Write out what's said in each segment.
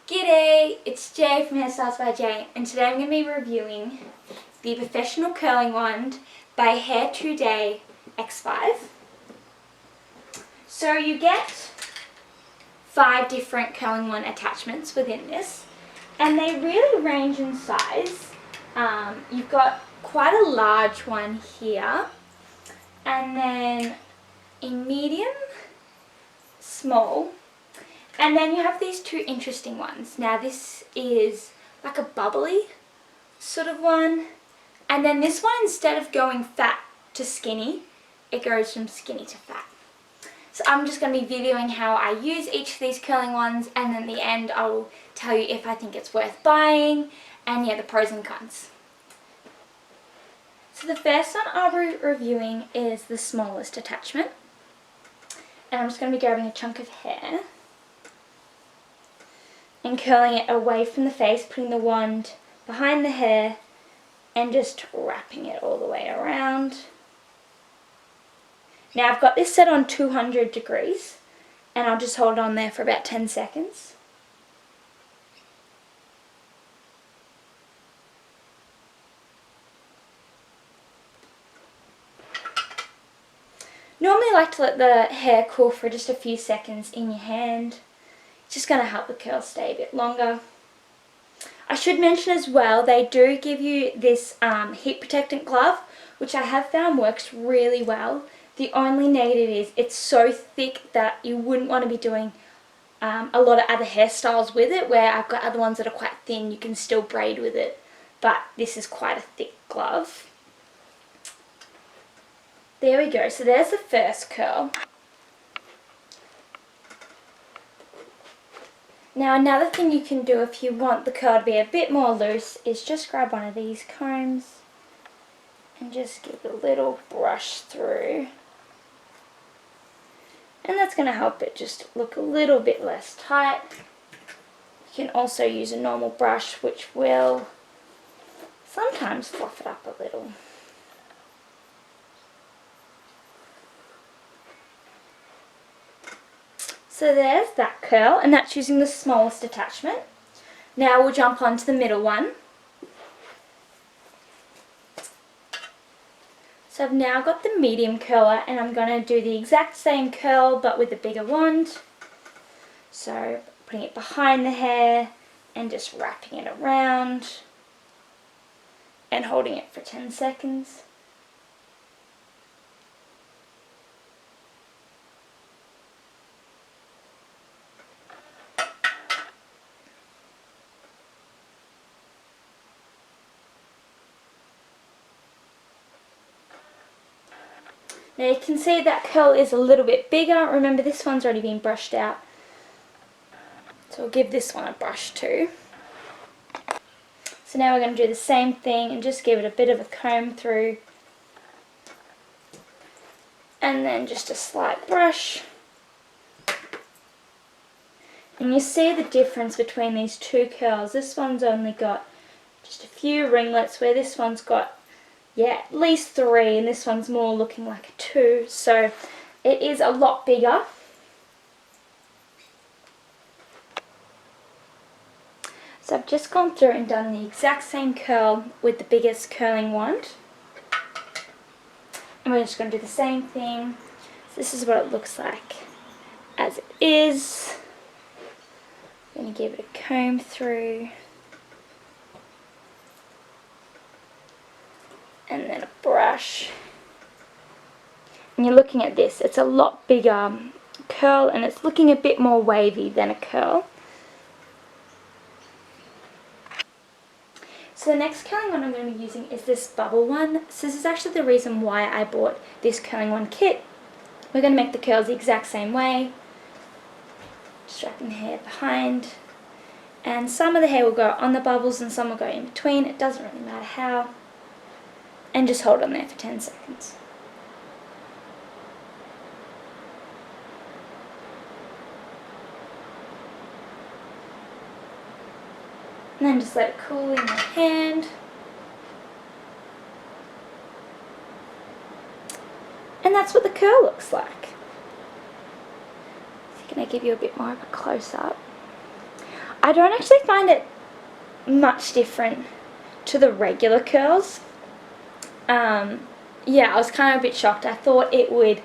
G'day, it's Jay from Hairstyles by Jay, and today I'm going to be reviewing the Professional Curling Wand by H2D X5. So you get 5 different curling wand attachments within this, and they really range in size. You've got quite a large one here, and then a medium, small, and then you have these 2 interesting ones. Now this is like a bubbly sort of one, and then this one, instead of going fat to skinny, it goes from skinny to fat. So I'm just going to be videoing how I use each of these curling wands, and then at the end I'll tell you if I think it's worth buying and the pros and cons. So the first one I'll be reviewing is the smallest attachment, and I'm just going to be grabbing a chunk of hair and curling it away from the face, putting the wand behind the hair and just wrapping it all the way around. Now I've got this set on 200 degrees and I'll just hold on there for about 10 seconds. Normally I like to let the hair cool for just a few seconds in your hand. It's just going to help the curls stay a bit longer. I should mention as well, they do give you this heat protectant glove, which I have found works really well. The only negative is it's so thick that you wouldn't want to be doing a lot of other hairstyles with it, where I've got other ones that are quite thin, you can still braid with it, but this is quite a thick glove. There we go, so there's the first curl. Now another thing you can do if you want the curl to be a bit more loose is just grab one of these combs and just give a little brush through. And that's going to help it just look a little bit less tight. You can also use a normal brush, which will sometimes fluff it up a little. So there's that curl, and that's using the smallest attachment. Now we'll jump on to the middle one. So I've now got the medium curler, and I'm going to do the exact same curl but with a bigger wand. So putting it behind the hair and just wrapping it around and holding it for 10 seconds. Now you can see that curl is a little bit bigger. Remember, this one's already been brushed out, so I'll give this one a brush too. So now we're going to do the same thing and just give it a bit of a comb through, and then just a slight brush. And you see the difference between these 2 curls. This one's only got just a few ringlets, where this one's got at least 3, and this one's more looking like a 2, so it is a lot bigger. So I've just gone through and done the exact same curl with the biggest curling wand, and we're just going to do the same thing. So this is what it looks like as it is. I'm going to give it a comb through, and then a brush, and you're looking at this, it's a lot bigger curl and it's looking a bit more wavy than a curl. So the next curling one I'm going to be using is this bubble one. So this is actually the reason why I bought this curling wand kit. We're going to make the curls the exact same way, just wrapping the hair behind, and some of the hair will go on the bubbles and some will go in between, it doesn't really matter how. And just hold on there for 10 seconds. And then just let it cool in your hand. And that's what the curl looks like. So I'm going to give you a bit more of a close-up. I don't actually find it much different to the regular curls. Yeah, I was kind of a bit shocked. I thought it would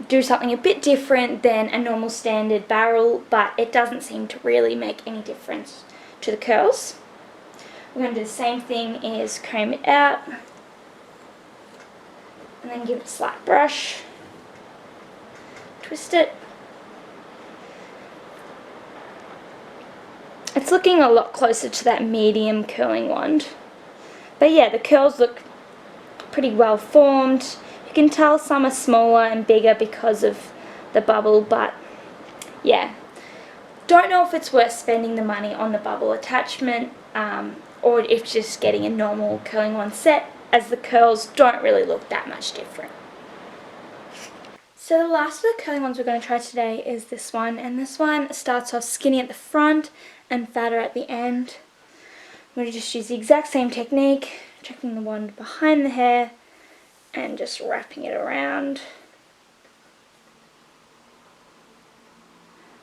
do something a bit different than a normal standard barrel, but it doesn't seem to really make any difference to the curls. We're going to do the same thing, is comb it out and then give it a slight brush, twist it. It's looking a lot closer to that medium curling wand. But yeah, the curls look pretty well formed. You can tell some are smaller and bigger because of the bubble, but yeah. Don't know if it's worth spending the money on the bubble attachment or if just getting a normal curling wand set, as the curls don't really look that much different. So the last of the curling ones we're going to try today is this one, and this one starts off skinny at the front and fatter at the end. I'm going to just use the exact same technique, chucking the wand behind the hair and just wrapping it around,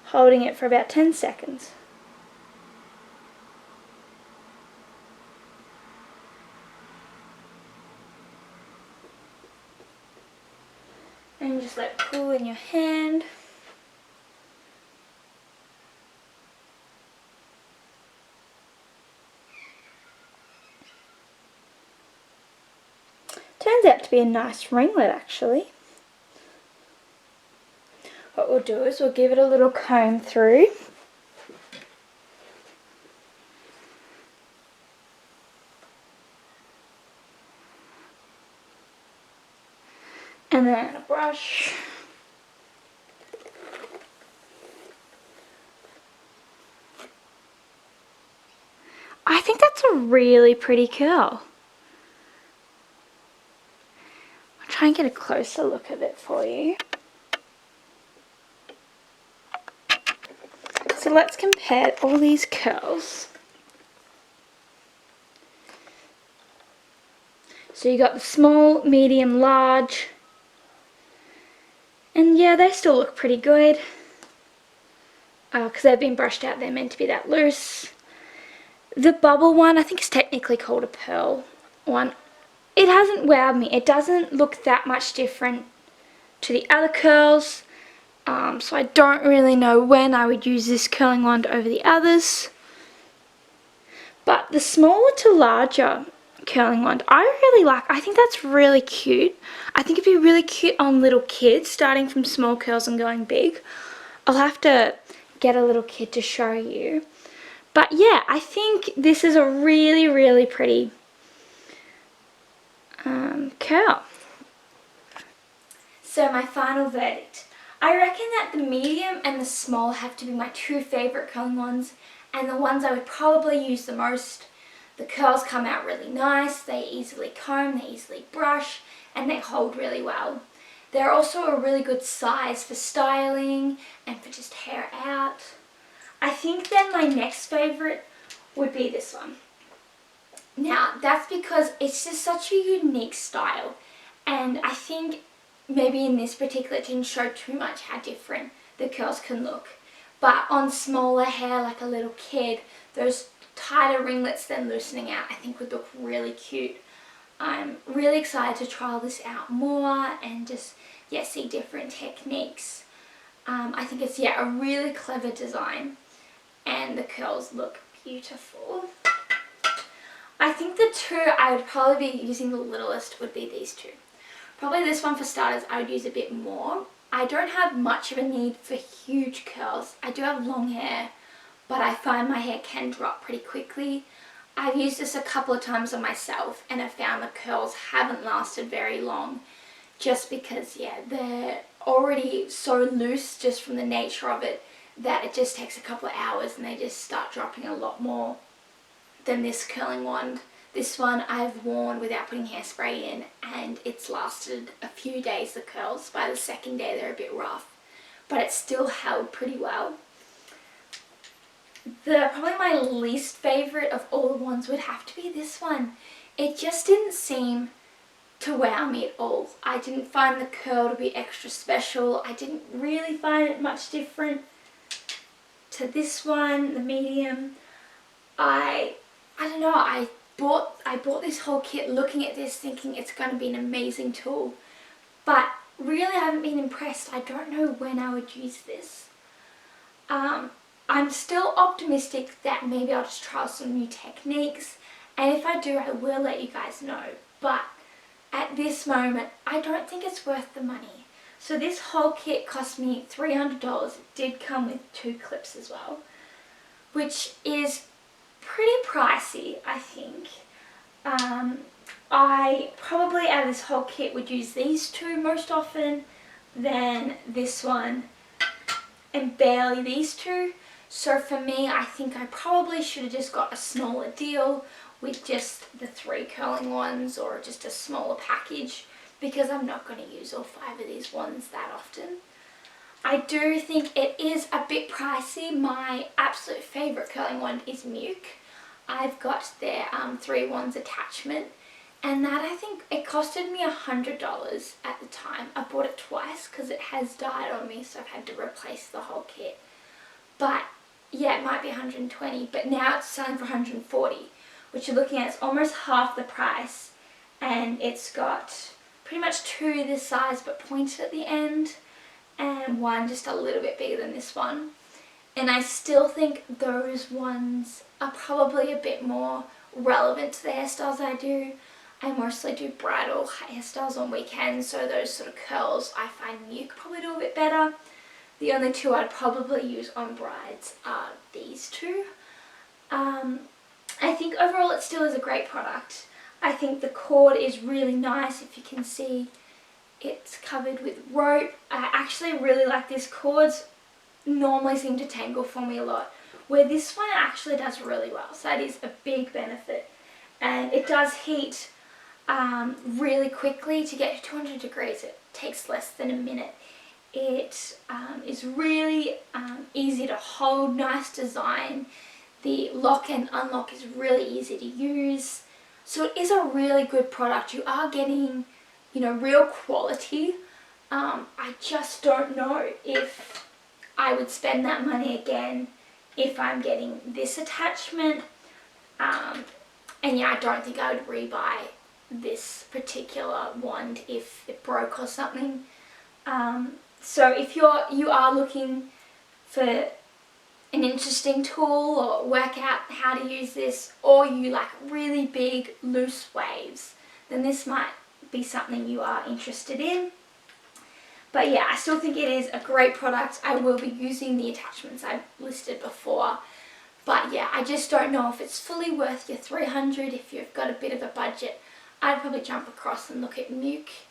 holding it for about 10 seconds. And just let it cool in your hand. Turns out to be a nice ringlet actually. What we'll do is we'll give it a little comb through. And then a brush. I think that's a really pretty curl. I'll try and get a closer look at it for you. So let's compare all these curls. So you got the small, medium, large. And yeah, they still look pretty good. Because they've been brushed out, they're meant to be that loose. The bubble one, I think it's technically called a pearl one. It hasn't wowed me. It doesn't look that much different to the other curls. So I don't really know when I would use this curling wand over the others. But the smaller to larger curling wand, I really like. I think that's really cute. I think it'd be really cute on little kids, starting from small curls and going big. I'll have to get a little kid to show you. But yeah, I think this is a really, really pretty curl. So my final verdict. I reckon that the medium and the small have to be my two favourite curling wands, and the ones I would probably use the most. The curls come out really nice, they easily comb, they easily brush, and they hold really well. They're also a really good size for styling and for just hair out. I think then my next favourite would be this one. Now that's because it's just such a unique style, and I think maybe in this particular it didn't show too much how different the curls can look. But on smaller hair like a little kid, those tighter ringlets then loosening out I think would look really cute. I'm really excited to try this out more and just see different techniques. I think it's a really clever design and the curls look beautiful. I think the two I would probably be using the littlest would be these two. Probably this one for starters I would use a bit more. I don't have much of a need for huge curls. I do have long hair, but I find my hair can drop pretty quickly. I've used this a couple of times on myself and I've found the curls haven't lasted very long, just because they're already so loose just from the nature of it that it just takes a couple of hours and they just start dropping a lot more than this curling wand. This one I've worn without putting hairspray in and it's lasted a few days, the curls. By the second day they're a bit rough, but it still held pretty well. Probably my least favourite of all the ones would have to be this one. It just didn't seem to wow me at all. I didn't find the curl to be extra special. I didn't really find it much different to this one, the medium. I don't know, I bought this whole kit looking at this thinking it's going to be an amazing tool, but really I haven't been impressed. I don't know when I would use this. I'm still optimistic that maybe I'll just try some new techniques, and if I do I will let you guys know, but at this moment I don't think it's worth the money. So this whole kit cost me $300. It did come with 2 clips as well, which is pretty pricey, I think. I probably out of this whole kit would use these 2 most often than this one, and barely these 2. So for me, I think I probably should have just got a smaller deal with just the 3 curling ones, or just a smaller package, because I'm not going to use all 5 of these ones that often. I do think it is a bit pricey. My absolute favourite curling one is Muke. I've got their 3-1s attachment, and that I think it costed me $100 at the time. I bought it twice because it has died on me, so I've had to replace the whole kit. But yeah, it might be $120, but now it's selling for $140, which you're looking at, it's almost half the price, and it's got pretty much 2 this size but pointed at the end, and 1 just a little bit bigger than this one. And I still think those ones are probably a bit more relevant to the hairstyles I do. I mostly do bridal hairstyles on weekends, so those sort of curls I find Muke probably do a bit better. The only 2 I'd probably use on brides are these 2. I think overall it still is a great product. I think the cord is really nice. If you can see, it's covered with rope. I actually really like this. Cords normally seem to tangle for me a lot, where this one actually does really well, so that is a big benefit. And it does heat really quickly. To get to 200 degrees it takes less than a minute. It is really easy to hold, nice design. The lock and unlock is really easy to use. So it is a really good product. You are getting, you know, real quality. I just don't know if I would spend that money again if I'm getting this attachment. And yeah, I don't think I would rebuy this particular wand if it broke or something. So if you are looking for an interesting tool, or work out how to use this, or you like really big loose waves, then this might be something you are interested in. But yeah, I still think it is a great product. I will be using the attachments I've listed before. But yeah, I just don't know if it's fully worth your $300. If you've got a bit of a budget, I'd probably jump across and look at Muke.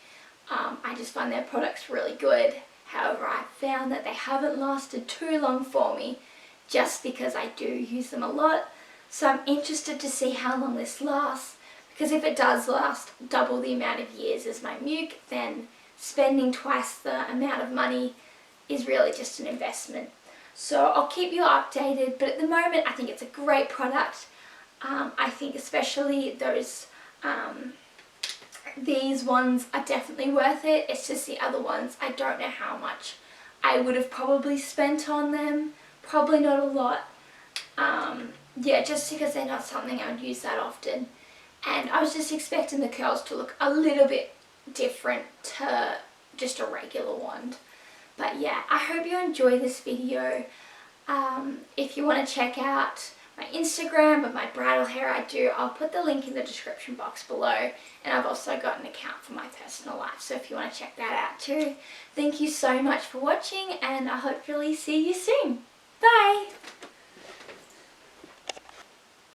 I just find their products really good. However, I've found that they haven't lasted too long for me, just because I do use them a lot. So I'm interested to see how long this lasts, because if it does last double the amount of years as my Muke, then spending twice the amount of money is really just an investment. So I'll keep you updated, but at the moment I think it's a great product. I think especially those these ones are definitely worth it. It's just the other ones, I don't know how much I would have probably spent on them. Probably not a lot. Yeah, just because they're not something I would use that often. And I was just expecting the curls to look a little bit different to just a regular wand. But yeah, I hope you enjoy this video. If you want to check out my Instagram of my bridal hair I do, I'll put the link in the description box below. And I've also got an account for my personal life, so if you want to check that out too. Thank you so much for watching, and I hopefully see you soon. Bye!